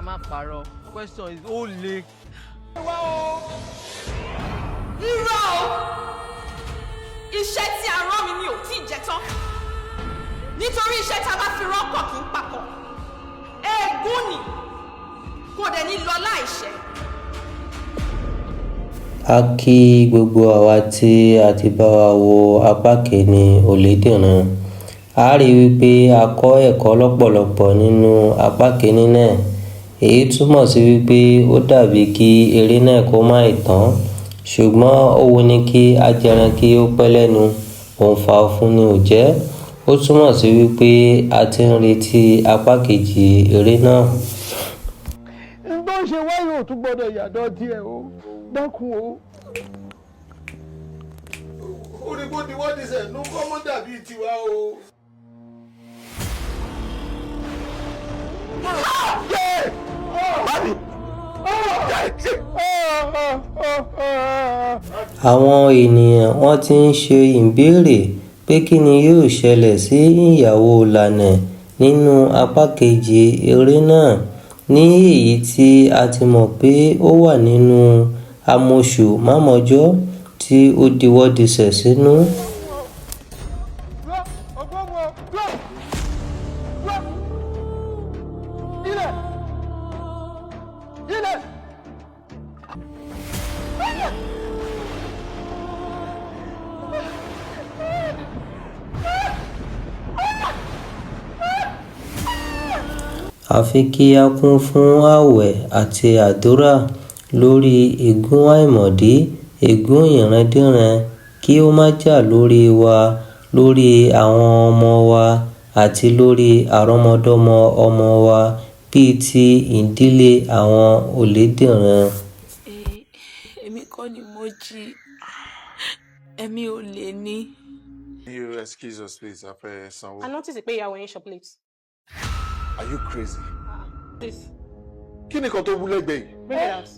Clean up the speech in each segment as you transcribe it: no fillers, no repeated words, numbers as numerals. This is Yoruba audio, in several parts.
má parọ́ question is ó le. irọ́ iṣẹ́ tí a rán mi ni ò tí ì jẹ tán nítorí iṣẹ́ tá a bá fi rọ́pọ̀ kì í papọ̀ ègún ni kò dẹ̀ ní lọ láìṣẹ. A kí gbogbo àwa tí a ti bá wa wo apá kìíní Ọ̀lẹ́dìran. A rí wípé a kọ́ ẹ̀kọ́ lọ́pọ̀lọpọ̀ nínú apá kìíní náà. Èyí túmọ̀ sí wípé ó dàbí kí eré náà kó má tán, ṣùgbọ́n ó wu ni kí ajẹran kí ó pẹ́ lẹ́nu, òǹfà ọ̀fun ni ò jẹ́. Ó túmọ̀ sí wípé a ti ń retí apá kejì eré náà. Bó ṣe wáyé ò tún gbọ́dọ̀ yàdọ̀ díẹ̀ o, dákun o. Orígbó ni wọ́n ti sẹ̀ ló kọ́ mọ́ dàbí tiwa o. Àwọn ènìyàn wọ́n ti ń ṣe ìbéèrè pé kí ni yóò ṣẹlẹ̀ sí ìyàwó Lánàá nínú apá kejì eré náà, ní èyí tí a ti mọ̀ pé ó wà nínú amóṣù-mámọ́jọ́ tí ó diwọ́ disẹ̀ sínú. Àfi kí a kún fún ààwẹ̀ àti àdúrà lórí ègún àìmọ̀dí, ègún ìrandíran, kí ó má jà lórí wa, lórí àwọn ọmọ wa àti lórí àrọ́mọdọ́mọ ọmọ wa bíi ti ìdílé àwọn Ọ̀lẹ́dìran. Èmi kọ́ ni mo jí, èmi ò lè ní. You excuse us please, a fẹ́ sanwó. I notice pé ìyàwó yín shoplift. Are you crazy? Please. Kí ni kan tó wú lẹ́gbẹ̀ẹ́ yìí? Bring it out.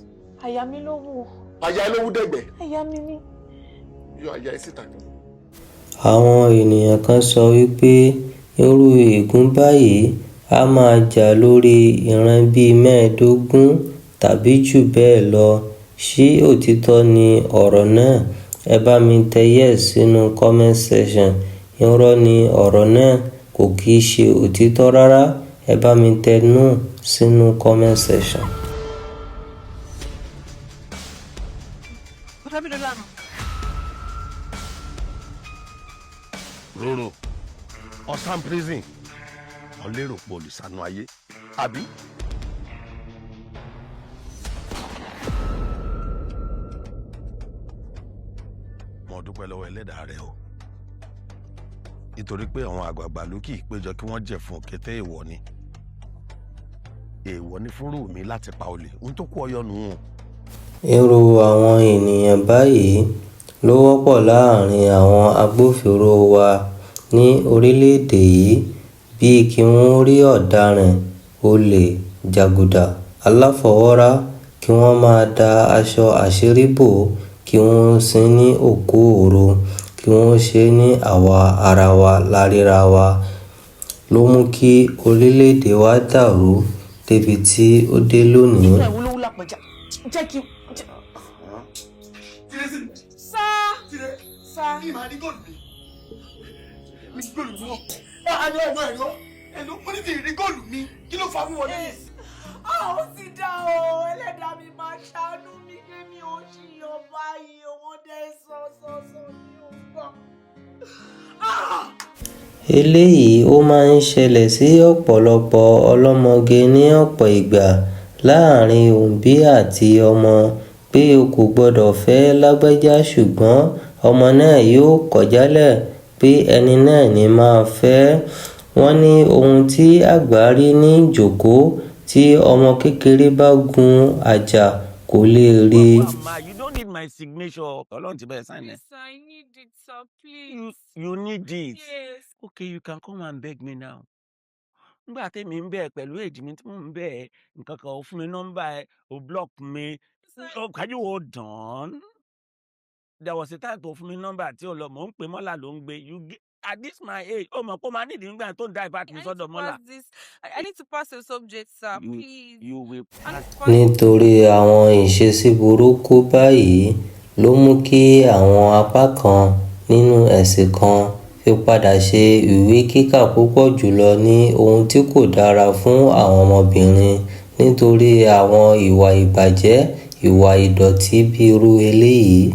Àyà mi ló wù. Àyà ẹ ló wú dẹ́gbẹ̀ẹ́. Àyà mi ni. Yọ àyà ẹ síta. Àwọn ènìyàn kan sọ wípé irú ègún báyìí a máa jà lórí ìran bíi 15 tàbí jù bẹ́ẹ̀ lọ. Ṣé òtítọ́ ni ọ̀rọ̀ náà? Ẹ bá mi tẹ yes sínú comment section. Irọ́ ni ọ̀rọ̀ náà, kò kìí ṣe òtítọ́ rárá. Ẹ bá mi tẹ no sínú comment section. Roro, ọ̀sán prison, wọ́n lérò pé olùsànú ayé, àbí? Mo dúpẹ́ lọ́wọ́ ẹlẹ́dàá rẹ o. Nítorí pé àwọn àgbààgbà ló kì í péjọ kí wọ́n jẹ̀ fún kété èèwọ̀ ni. Èèwọ̀ ni fúnrú mi láti pa olè, ohun tó kú ọyọ nù ún. Irú àwọn ènìyàn báyìí ló wọ́pọ̀ láàrin àwọn agbófinró wa ní orílẹ̀-èdè yìí, bíi kí wọ́n rí ọ̀daràn, olè, jàgùdà, aláfọwọ́rá, kí wọ́n máa da aṣọ àṣírí bò, kí wọ́n sin ní òkú òru, kí wọ́n ṣe ní àwa ara wa láríra wa, ló mú kí orílẹ̀-èdè wa dàrú débi tí ó dé lónìí. Jẹ́ kí. Sá. Ìmọ̀ àdígọ́lù mi. Mi gbọ́lù mi wọ́n. Àní ọmọ ẹ̀rọ mo ní ti rí góòlù mi. Kí ló fa wíwọlé yìí? Ó ti dá o, ẹlẹ́dàá mi máa ṣàánú mi pé mi ò ṣìyàn báyìí, ọmọdé sọ ní ọgbọ́n. Eléyìí ó máa ń ṣẹlẹ̀ sí ọ̀pọ̀lọpọ̀ ọlọ́mọge ní ọ̀pọ̀ ìgbà láàrin òbí àti ọmọ, pé o kò gbọdọ̀ fẹ́ lágbájá, ṣùgbọ́n ọmọ náà yóò kọ̀ jálẹ̀ pé ẹni náà ni máa fẹ́. Wọ́n ní ohun tí àgbà rí ní ìjókòó, tí ọmọ kékeré bá gun àjà kò lè rí. You don't need my signature. Ọlọ́run ti bẹ́ẹ̀ sign it. Yes, I need it, sir, please. You need it. Yes. Okay, you can come and beg me now. Nígbà tèmi ń bẹ̀ pẹ̀lú èjì mi tí mò ń bẹ̀ nǹkan kan ò fún mi nọ́mbà ẹ̀ ò block mi. Can you hold on? There was a time tó fún mi nọ́mbà tí ò lọ mò ń pè mọ́là ló ń gbé. at this my age ó mọ̀ kó máa nídìí nígbà tó ń divert mi sọ́dọ̀ mọ́là. I need to pass a subject, sir. Please. You will pass. nítorí àwọn ìṣesí burúkú báyìí ló mú kí àwọn apá kan nínú ẹ̀sìn kan fi padà ṣe ìwé kíkà púpọ̀ jùlọ ní ohun tí kò dára fún àwọn ọmọbìnrin nítorí àwọn ìwà ìbàjẹ́ ìwà ìdọ̀tí bí irú eléyìí.